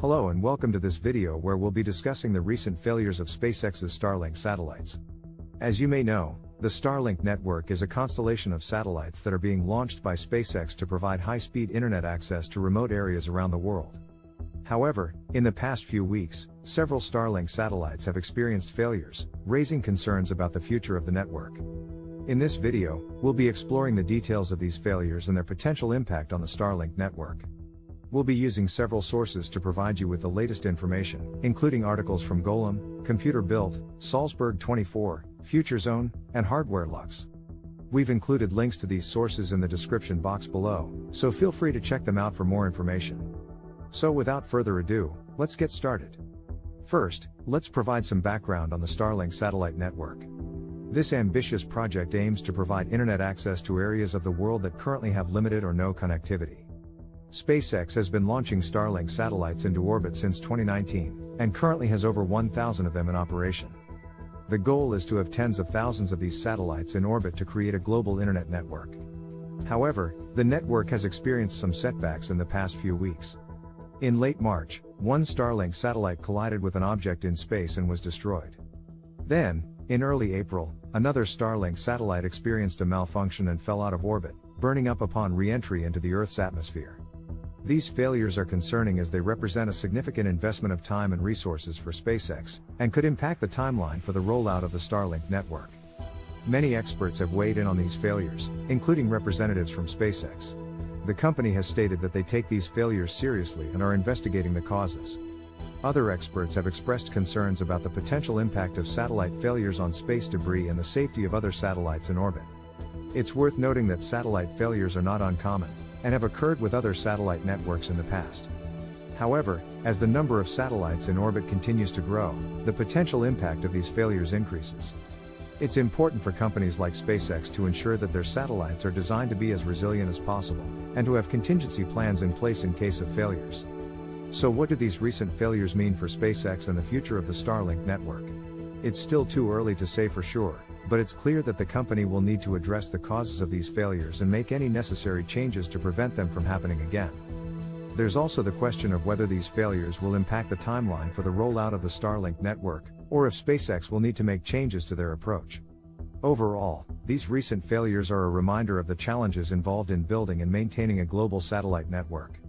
Hello and welcome to this video where we'll be discussing the recent failures of SpaceX's Starlink satellites. As you may know, the Starlink network is a constellation of satellites that are being launched by SpaceX to provide high-speed internet access to remote areas around the world. However, in the past few weeks, several Starlink satellites have experienced failures, raising concerns about the future of the network. In this video, we'll be exploring the details of these failures and their potential impact on the Starlink network. We'll be using several sources to provide you with the latest information, including articles from Golem, Computer Built, Salzburg 24, Future Zone, and Hardware Lux. We've included links to these sources in the description box below, so feel free to check them out for more information. So without further ado, let's get started. First, let's provide some background on the Starlink satellite network. This ambitious project aims to provide internet access to areas of the world that currently have limited or no connectivity. SpaceX has been launching Starlink satellites into orbit since 2019, and currently has over 1,000 of them in operation. The goal is to have tens of thousands of these satellites in orbit to create a global internet network. However, the network has experienced some setbacks in the past few weeks. In late March, one Starlink satellite collided with an object in space and was destroyed. Then, in early April, another Starlink satellite experienced a malfunction and fell out of orbit, burning up upon re-entry into the Earth's atmosphere. These failures are concerning as they represent a significant investment of time and resources for SpaceX, and could impact the timeline for the rollout of the Starlink network. Many experts have weighed in on these failures, including representatives from SpaceX. The company has stated that they take these failures seriously and are investigating the causes. Other experts have expressed concerns about the potential impact of satellite failures on space debris and the safety of other satellites in orbit. It's worth noting that satellite failures are not uncommon, and have occurred with other satellite networks in the past. However, as the number of satellites in orbit continues to grow, the potential impact of these failures increases. It's important for companies like SpaceX to ensure that their satellites are designed to be as resilient as possible, and to have contingency plans in place in case of failures. So what do these recent failures mean for SpaceX and the future of the Starlink network? It's still too early to say for sure, but it's clear that the company will need to address the causes of these failures and make any necessary changes to prevent them from happening again. There's also the question of whether these failures will impact the timeline for the rollout of the Starlink network, or if SpaceX will need to make changes to their approach. Overall, these recent failures are a reminder of the challenges involved in building and maintaining a global satellite network.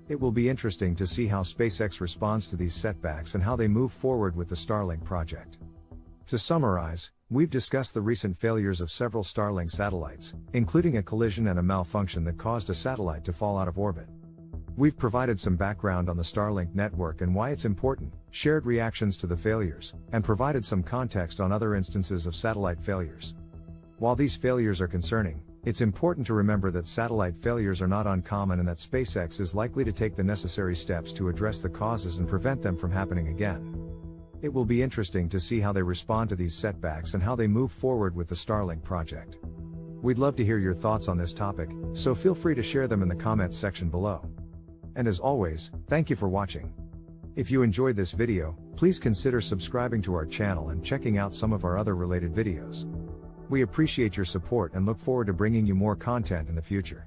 It will be interesting to see how SpaceX responds to these setbacks and how they move forward with the Starlink project. To summarize, we've discussed the recent failures of several Starlink satellites, including a collision and a malfunction that caused a satellite to fall out of orbit. We've provided some background on the Starlink network and why it's important, shared reactions to the failures, and provided some context on other instances of satellite failures. While these failures are concerning, it's important to remember that satellite failures are not uncommon and that SpaceX is likely to take the necessary steps to address the causes and prevent them from happening again. It will be interesting to see how they respond to these setbacks and how they move forward with the Starlink project. We'd love to hear your thoughts on this topic, so feel free to share them in the comments section below. And as always, thank you for watching. If you enjoyed this video, please consider subscribing to our channel and checking out some of our other related videos. We appreciate your support and look forward to bringing you more content in the future.